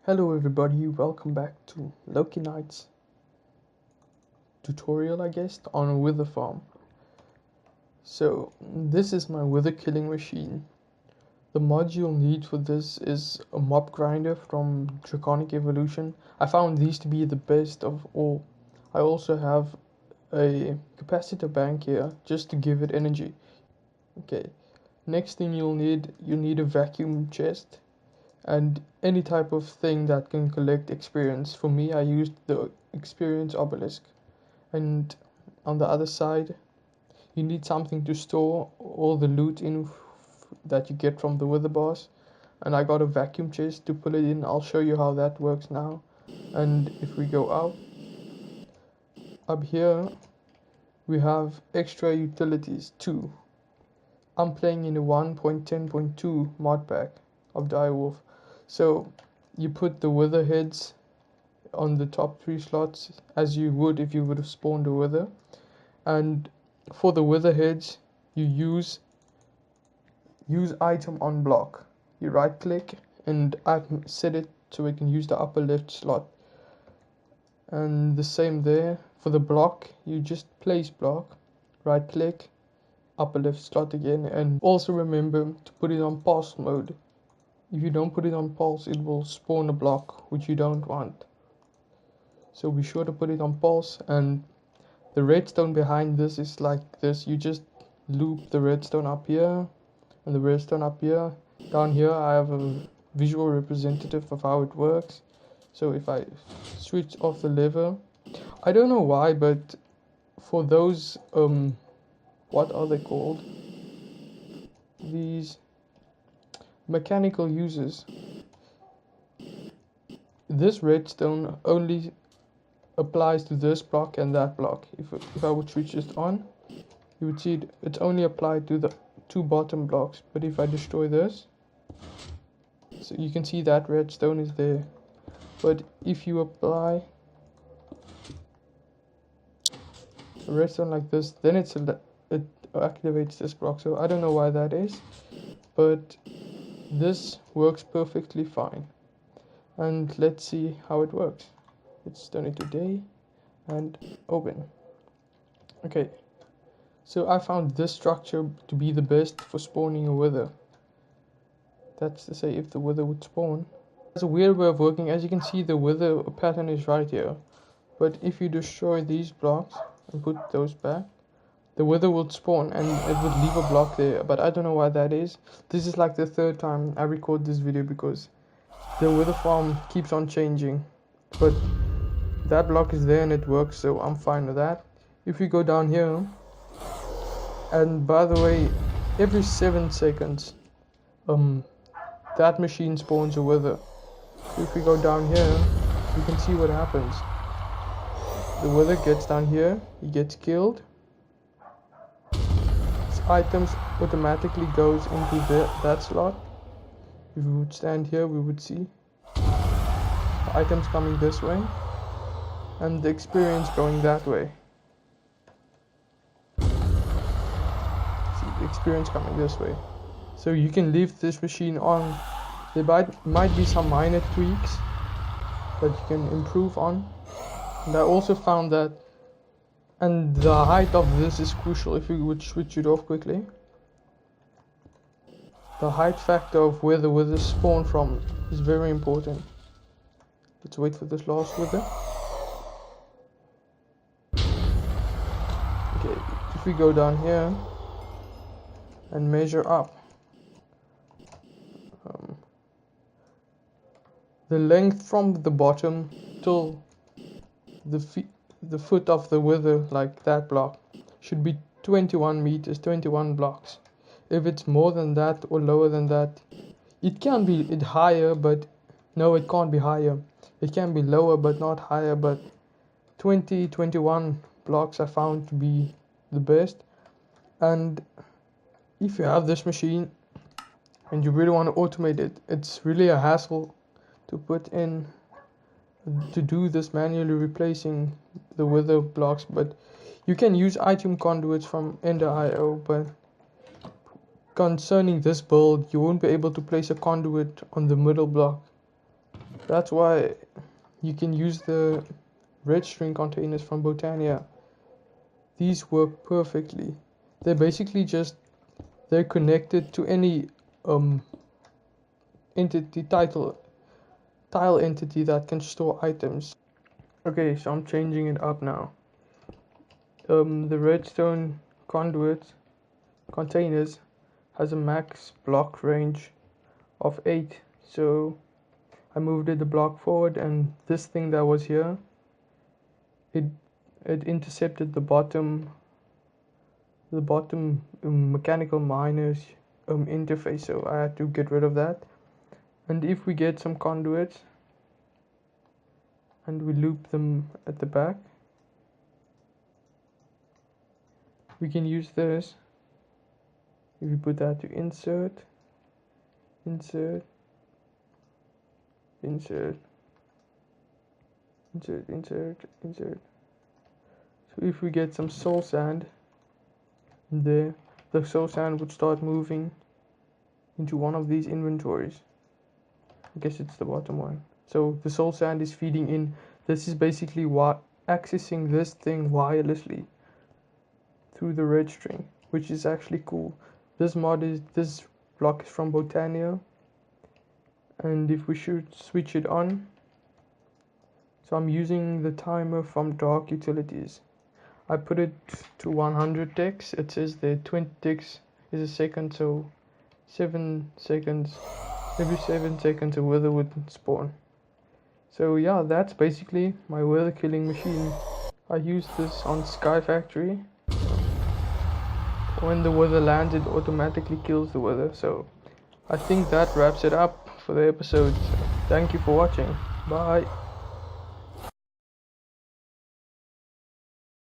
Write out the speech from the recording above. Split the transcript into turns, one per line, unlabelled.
Hello everybody, welcome back to Loki Knight's tutorial, I guess, on a wither farm. So, this is my wither killing machine. The mod you'll need for this is a mob grinder from Draconic Evolution. I found these to be the best of all. I also have a capacitor bank here, just to give it energy. Okay, next thing you need a vacuum chest and any type of thing that can collect experience. For me, I used the experience obelisk. And on the other side, you need something to store all the loot in that you get from the wither boss. And I got a vacuum chest to put it in. I'll show you how that works now. And if we go up here, we have extra utilities too. I'm playing in a 1.10.2 mod pack of Direwolf. So you put the wither heads on the top 3 slots as you would if you would have spawned a wither. And for the wither heads, you use item on block. You right click, and I've set it so it can use the upper left slot. And the same there for the block, you just place block, right click, upper left slot again. And also remember to put it on pulse mode. If you don't put it on pulse, it will spawn a block which you don't want. So be sure to put it on pulse. And the redstone behind this is like this. You just loop the redstone up here and the redstone up here. Down here I have a visual representative of how it works. So if I switch off the lever, I don't know why, but for those what are they called, these mechanical users, this redstone only applies to this block and that block. If I would switch it on, you would see it's only applied to the 2 bottom blocks. But if I destroy this, so you can see that redstone is there. But if you apply a redstone like this, then it activates this block. So I don't know why that is, but this works perfectly fine. And let's see how it works. Let's turn it to day and open. Okay, so I found this structure to be the best for spawning a wither. That's to say, if the wither would spawn. It's a weird way of working. As you can see, the wither pattern is right here. But if you destroy these blocks and put those back, the wither would spawn and it would leave a block there. But I don't know why that is. This is like the 3rd time I record this video because the wither farm keeps on changing. But that block is there and it works, so I'm fine with that. If we go down here, and by the way, every 7 seconds, that machine spawns a wither. If we go down here, you can see what happens. The wither gets down here, he gets killed. His items automatically goes into that slot. If we would stand here, we would see the items coming this way and the experience going that way. See the experience coming this way. So you can leave this machine on. There might be some minor tweaks that you can improve on. And I also found that, and the height of this is crucial. If you would switch it off quickly, the height factor of where the withers spawn from is very important. Let's wait for this last wither. Okay, if we go down here and measure up, the length from the bottom till the foot of the wither, like that block, should be 21 meters, 21 blocks. If it's more than that or lower than that, it can be higher, but no, it can't be higher. It can be lower but not higher, but 21 blocks I found to be the best. And if you have this machine and you really want to automate it, it's really a hassle to do this manually replacing the wither blocks. But you can use item conduits from Ender.io, but concerning this build, you won't be able to place a conduit on the middle block. That's why you can use the red string containers from Botania. These work perfectly. They're basically just, they're connected to any entity tile entity that can store items. Okay, so I'm changing it up now. The redstone conduit containers has a max block range of 8, so I moved it a block forward, and this thing that was here, it intercepted the bottom mechanical miners interface, so I had to get rid of that. And if we get some conduits and we loop them at the back, we can use this. If we put that to insert, insert, insert, insert, insert, insert. So if we get some soul sand there, the soul sand would start moving into one of these inventories. I guess it's the bottom one. So the soul sand is feeding in. This is basically accessing this thing wirelessly through the red string, which is actually cool. This block is from Botania, and if we should switch it on, so I'm using the timer from Dark Utilities. I put it to 100 ticks. It says the 20 ticks is a second, so 7 seconds. Every 7 seconds a wither would spawn. So yeah, that's basically my wither killing machine. I used this on Sky Factory. When the wither lands, it automatically kills the wither. So I think that wraps it up for the episode. So thank you for watching. Bye.